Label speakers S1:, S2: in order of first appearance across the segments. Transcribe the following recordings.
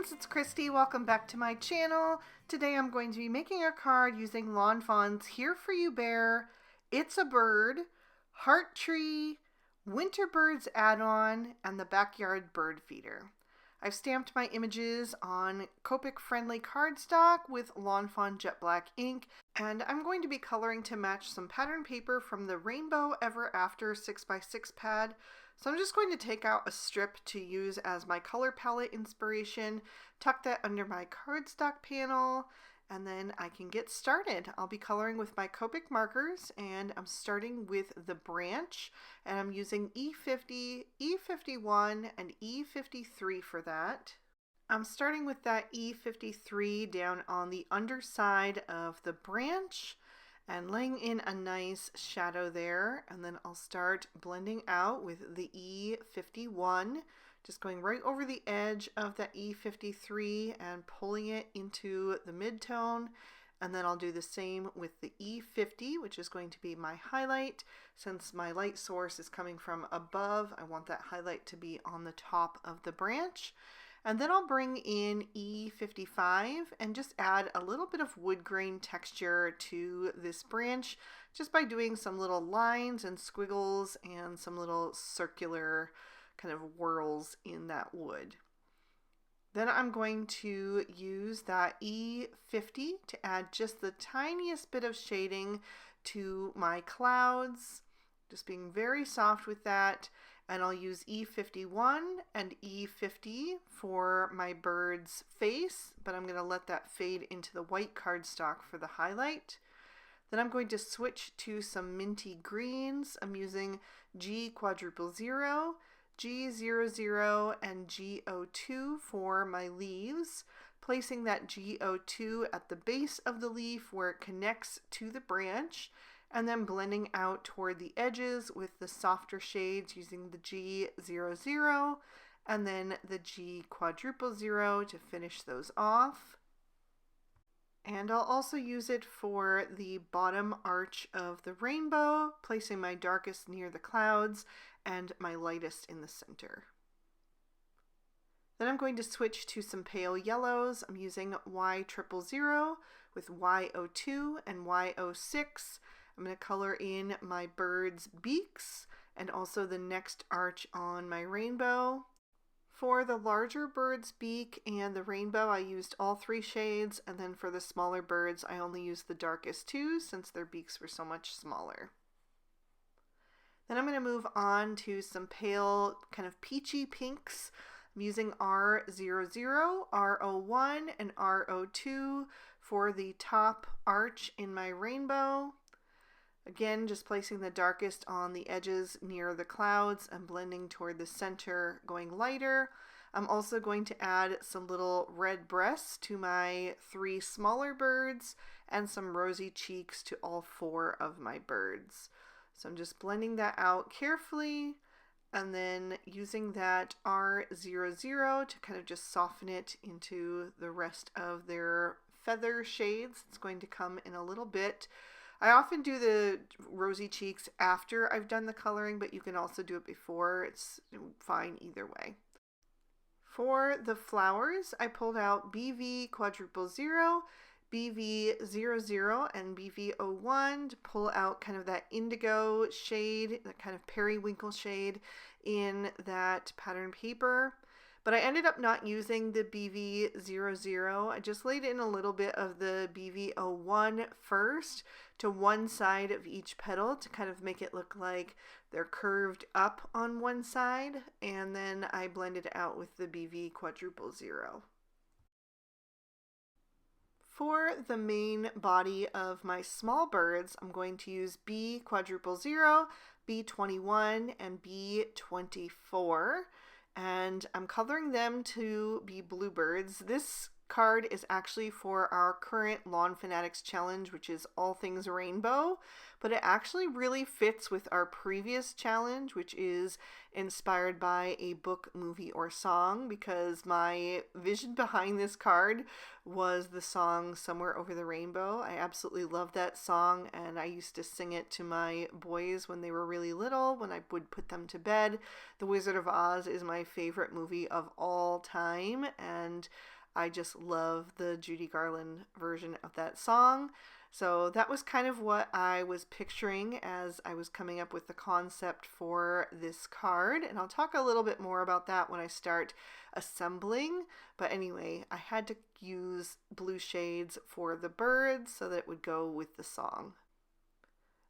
S1: friends, it's Christy. Welcome back to my channel. Today I'm going to be making a card using Lawn Fawn's Here For You Bear, It's a Bird, Heart Tree, Winter Birds add-on, and the Backyard Bird Feeder. I've stamped my images on Copic friendly cardstock with Lawn Fawn Jet Black ink, and I'm going to be coloring to match some pattern paper from the Rainbow Ever After 6x6 pad. So I'm just going to take out a strip to use as my color palette inspiration, tuck that under my cardstock panel, and then I can get started. I'll be coloring with my Copic markers, and I'm starting with the branch, and I'm using E50, E51, and E53 for that. I'm starting with that E53 down on the underside of the branch and laying in a nice shadow there, and then I'll start blending out with the E51, just going right over the edge of that E53 and pulling it into the mid-tone, and then I'll do the same with the E50, which is going to be my highlight. Since my light source is coming from above, I want that highlight to be on the top of the branch. And then I'll bring in E55 and just add a little bit of wood grain texture to this branch just by doing some little lines and squiggles and some little circular kind of whirls in that wood. Then I'm going to use that E50 to add just the tiniest bit of shading to my clouds, just being very soft with that. And I'll use E51 and E50 for my bird's face, but I'm going to let that fade into the white cardstock for the highlight. Then I'm going to switch to some minty greens. I'm using G00, G00, and G02 for my leaves, placing that G02 at the base of the leaf where it connects to the branch, and then blending out toward the edges with the softer shades using the G00 and then the G00 to finish those off. And I'll also use it for the bottom arch of the rainbow, placing my darkest near the clouds and my lightest in the center. Then I'm going to switch to some pale yellows. I'm using Y000 with Y02 and Y06. I'm going to color in my bird's beaks and also the next arch on my rainbow. For the larger bird's beak and the rainbow, I used all three shades, and then for the smaller birds, I only used the darkest two since their beaks were so much smaller. Then I'm going to move on to some pale kind of peachy pinks. I'm using R00, R01, and R02 for the top arch in my rainbow. Again, just placing the darkest on the edges near the clouds and blending toward the center, going lighter. I'm also going to add some little red breasts to my three smaller birds and some rosy cheeks to all four of my birds. So I'm just blending that out carefully and then using that R00 to kind of just soften it into the rest of their feather shades. It's going to come in a little bit. I often do the rosy cheeks after I've done the coloring, but you can also do it before. It's fine either way. For the flowers, I pulled out BV00, BV00, and BV01 to pull out kind of that indigo shade, that kind of periwinkle shade in that pattern paper. But I ended up not using the BV00. I just laid in a little bit of the BV01 first to one side of each petal to kind of make it look like they're curved up on one side, and then I blended it out with the BV00. For the main body of my small birds, I'm going to use B00, B21, and B24. And I'm coloring them to be bluebirds. This card is actually for our current Lawn Fanatics challenge, which is all things rainbow, but it actually really fits with our previous challenge, which is inspired by a book, movie, or song, because my vision behind this card was the song Somewhere Over the Rainbow. I absolutely love that song, and I used to sing it to my boys when they were really little, when I would put them to bed. The Wizard of Oz is my favorite movie of all time, and I just love the Judy Garland version of that song. So that was kind of what I was picturing as I was coming up with the concept for this card. And I'll talk a little bit more about that when I start assembling. But anyway, I had to use blue shades for the birds so that it would go with the song.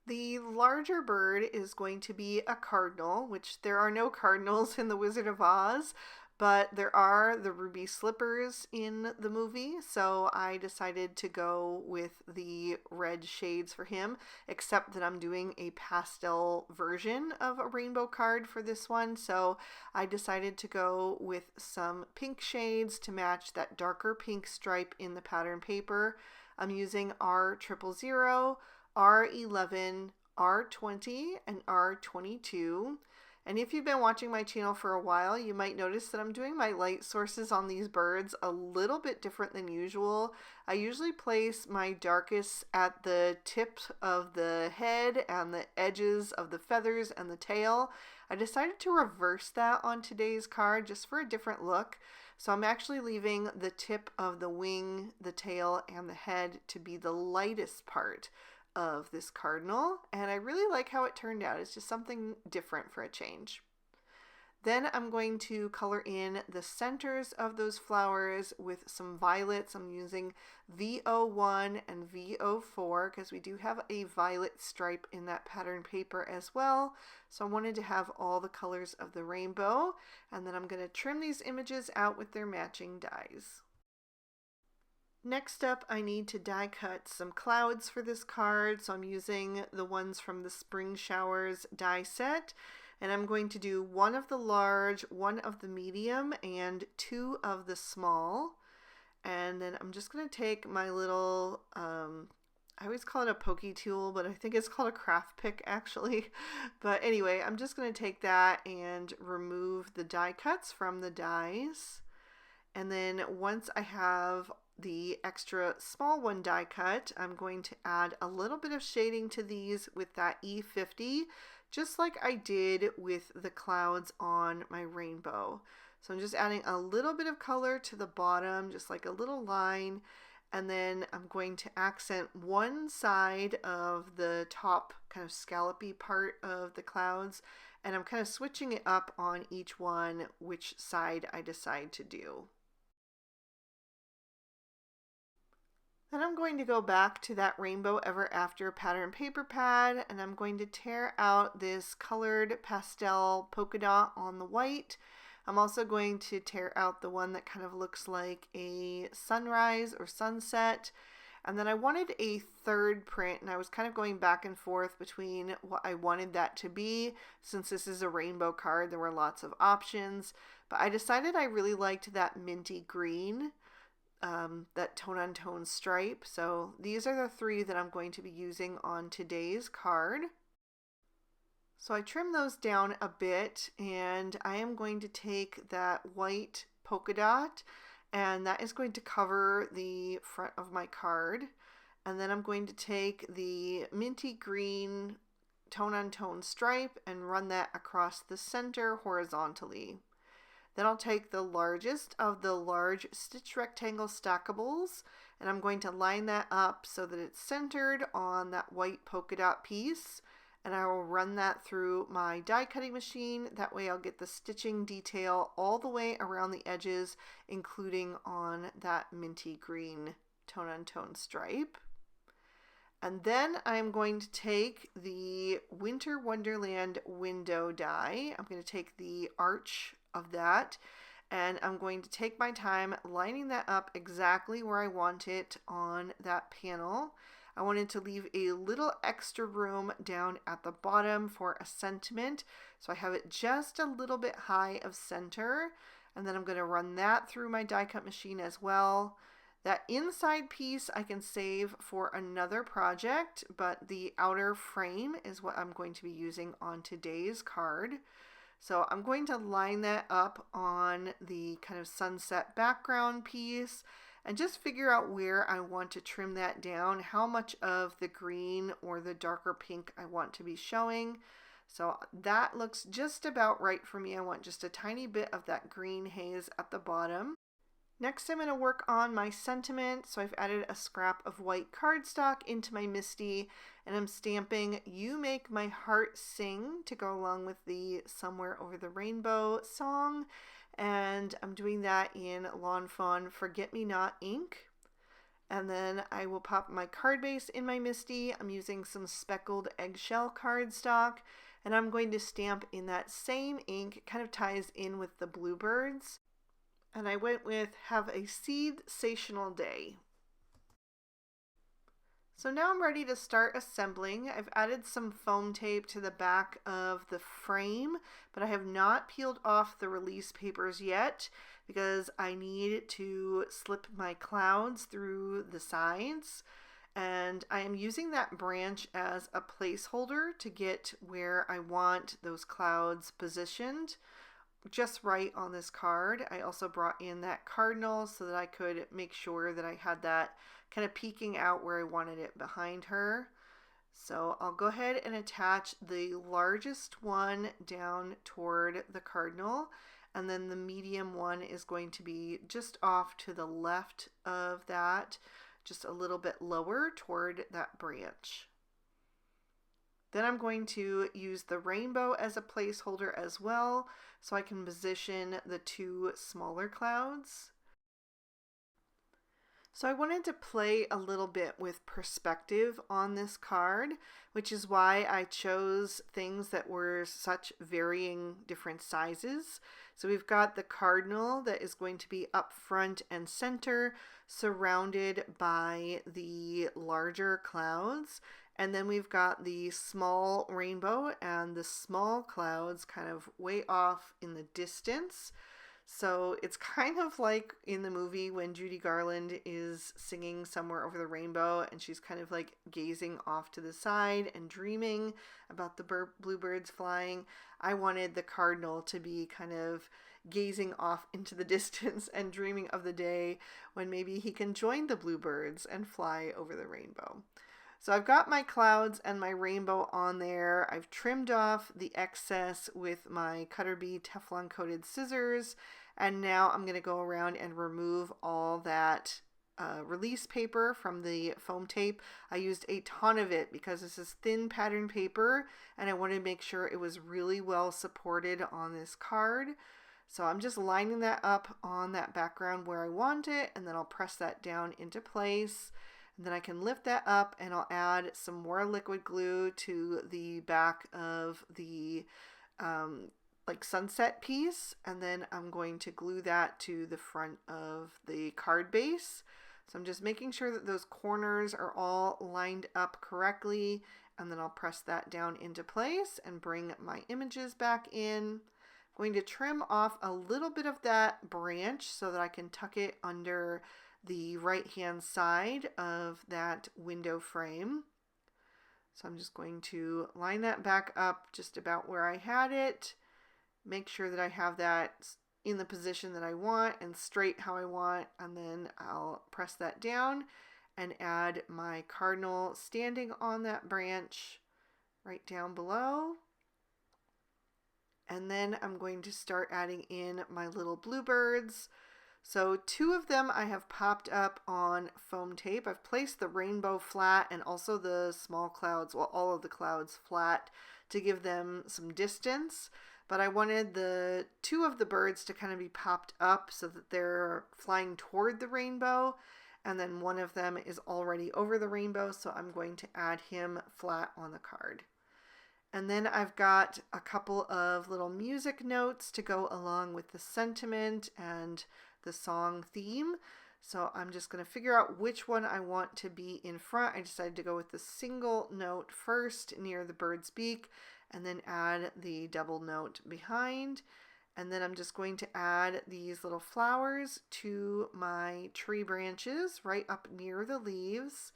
S1: The larger bird is going to be a cardinal, which there are no cardinals in The Wizard of Oz, but there are the ruby slippers in the movie, so I decided to go with the red shades for him, except that I'm doing a pastel version of a rainbow card for this one, so I decided to go with some pink shades to match that darker pink stripe in the pattern paper. I'm using R000, R11, R20, and R22. And if you've been watching my channel for a while, you might notice that I'm doing my light sources on these birds a little bit different than usual. I usually place my darkest at the tip of the head and the edges of the feathers and the tail. I decided to reverse that on today's card just for a different look. So I'm actually leaving the tip of the wing, the tail, and the head to be the lightest part of this cardinal, and I really like how it turned out. It's just something different for a change. Then I'm going to color in the centers of those flowers with some violets. I'm using V01 and V04 because we do have a violet stripe in that pattern paper as well. So I wanted to have all the colors of the rainbow, and then I'm going to trim these images out with their matching dies. Next up, I need to die cut some clouds for this card, so I'm using the ones from the Spring Showers die set, and I'm going to do one of the large, one of the medium, and two of the small. And then I'm just going to take my little, I always call it a pokey tool, but I think it's called a craft pick actually. But anyway, I'm just going to take that and remove the die cuts from the dies. And then once I have the extra small one die cut, I'm going to add a little bit of shading to these with that E50, just like I did with the clouds on my rainbow. So I'm just adding a little bit of color to the bottom, just like a little line, and then I'm going to accent one side of the top kind of scallopy part of the clouds, and I'm kind of switching it up on each one, which side I decide to do. Then I'm going to go back to that Rainbow Ever After pattern paper pad, and I'm going to tear out this colored pastel polka dot on the white. I'm also going to tear out the one that kind of looks like a sunrise or sunset. And then I wanted a third print, and I was kind of going back and forth between what I wanted that to be. Since this is a rainbow card, there were lots of options, but I decided I really liked that minty green. That tone-on-tone stripe. So these are the three that I'm going to be using on today's card. So I trim those down a bit, and I am going to take that white polka dot, and that is going to cover the front of my card. And then I'm going to take the minty green tone-on-tone stripe and run that across the center horizontally. Then I'll take the largest of the large stitch rectangle stackables, and I'm going to line that up so that it's centered on that white polka dot piece, and I will run that through my die cutting machine. That way I'll get the stitching detail all the way around the edges, including on that minty green tone-on-tone stripe. And then I'm going to take the Winter Wonderland window die. I'm going to take the arch of that, and I'm going to take my time lining that up exactly where I want it on that panel. I wanted to leave a little extra room down at the bottom for a sentiment, so I have it just a little bit high of center, and then I'm going to run that through my die cut machine as well. That inside piece I can save for another project, but the outer frame is what I'm going to be using on today's card. So I'm going to line that up on the kind of sunset background piece and just figure out where I want to trim that down, how much of the green or the darker pink I want to be showing. So that looks just about right for me. I want just a tiny bit of that green haze at the bottom. Next, I'm going to work on my sentiment. So I've added a scrap of white cardstock into my MISTI, and I'm stamping "You Make My Heart Sing" to go along with the "Somewhere Over the Rainbow" song. And I'm doing that in Lawn Fawn Forget Me Not ink. And then I will pop my card base in my MISTI. I'm using some speckled eggshell cardstock, and I'm going to stamp in that same ink. It kind of ties in with the Bluebirds. And I went with "Have a Sensational Day." So now I'm ready to start assembling. I've added some foam tape to the back of the frame, but I have not peeled off the release papers yet because I need to slip my clouds through the sides. And I am using that branch as a placeholder to get where I want those clouds positioned just right on this card. I also brought in that cardinal so that I could make sure that I had that kind of peeking out where I wanted it behind her. So I'll go ahead and attach the largest one down toward the cardinal, and then the medium one is going to be just off to the left of that, just a little bit lower toward that branch. Then I'm going to use the rainbow as a placeholder as well, so I can position the two smaller clouds. So I wanted to play a little bit with perspective on this card, which is why I chose things that were such varying different sizes. So we've got the cardinal that is going to be up front and center, surrounded by the larger clouds. And then we've got the small rainbow and the small clouds kind of way off in the distance. So it's kind of like in the movie when Judy Garland is singing "Somewhere Over the Rainbow" and she's kind of like gazing off to the side and dreaming about the bluebirds flying. I wanted the cardinal to be kind of gazing off into the distance and dreaming of the day when maybe he can join the bluebirds and fly over the rainbow. So I've got my clouds and my rainbow on there. I've trimmed off the excess with my Cutter Bee Teflon coated scissors. And now I'm going to go around and remove all that release paper from the foam tape. I used a ton of it because this is thin pattern paper and I wanted to make sure it was really well supported on this card. So I'm just lining that up on that background where I want it, and then I'll press that down into place. And then I can lift that up and I'll add some more liquid glue to the back of the like sunset piece, and then I'm going to glue that to the front of the card base. So I'm just making sure that those corners are all lined up correctly, and then I'll press that down into place and bring my images back in. I'm going to trim off a little bit of that branch so that I can tuck it under the right hand side of that window frame. So I'm just going to line that back up just about where I had it, make sure that I have that in the position that I want and straight how I want, and then I'll press that down and add my cardinal standing on that branch right down below. And then I'm going to start adding in my little bluebirds. So two of them I have popped up on foam tape. I've placed the rainbow flat and also the small clouds, well, all of the clouds flat to give them some distance. But I wanted the two of the birds to kind of be popped up so that they're flying toward the rainbow. And then one of them is already over the rainbow, so I'm going to add him flat on the card. And then I've got a couple of little music notes to go along with the sentiment and the song theme. So I'm just going to figure out which one I want to be in front. I decided to go with the single note first near the bird's beak, and then add the double note behind. And then I'm just going to add these little flowers to my tree branches right up near the leaves.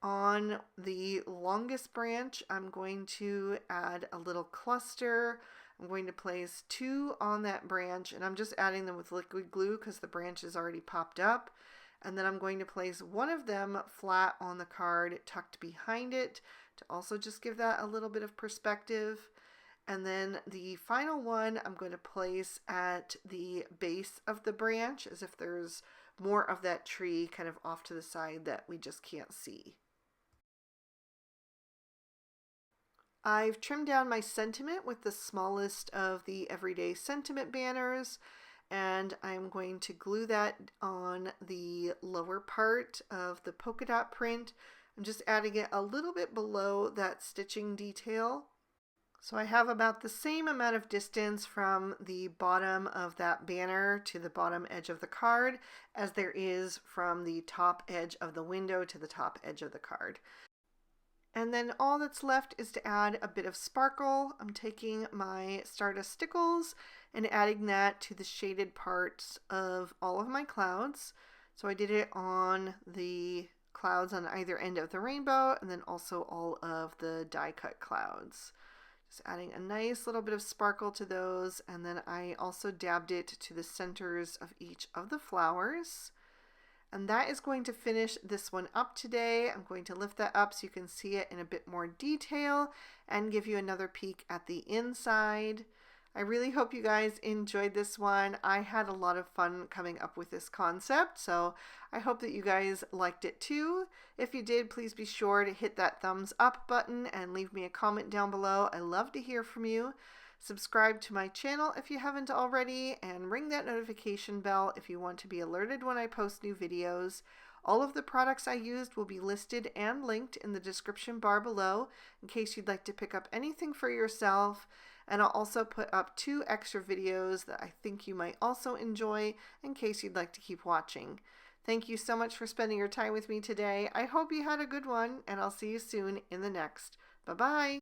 S1: On the longest branch, I'm going to add a little cluster. I'm going to place two on that branch, and I'm just adding them with liquid glue because the branch is already popped up. And then I'm going to place one of them flat on the card tucked behind it to also just give that a little bit of perspective. And then the final one I'm going to place at the base of the branch, as if there's more of that tree kind of off to the side that we just can't see. I've trimmed down my sentiment with the smallest of the everyday sentiment banners, and I'm going to glue that on the lower part of the polka dot print. I'm just adding it a little bit below that stitching detail. So I have about the same amount of distance from the bottom of that banner to the bottom edge of the card as there is from the top edge of the window to the top edge of the card. And then all that's left is to add a bit of sparkle. I'm taking my Stardust Stickles and adding that to the shaded parts of all of my clouds. So I did it on the clouds on either end of the rainbow, and then also all of the die cut clouds. Just adding a nice little bit of sparkle to those, and then I also dabbed it to the centers of each of the flowers. And that is going to finish this one up today. I'm going to lift that up so you can see it in a bit more detail and give you another peek at the inside. I really hope you guys enjoyed this one. I had a lot of fun coming up with this concept, so I hope that you guys liked it too. If you did, please be sure to hit that thumbs up button and leave me a comment down below. I love to hear from you. Subscribe to my channel if you haven't already, and ring that notification bell if you want to be alerted when I post new videos. All of the products I used will be listed and linked in the description bar below in case you'd like to pick up anything for yourself. And I'll also put up 2 extra videos that I think you might also enjoy in case you'd like to keep watching. Thank you so much for spending your time with me today. I hope you had a good one, and I'll see you soon in the next. Bye-bye.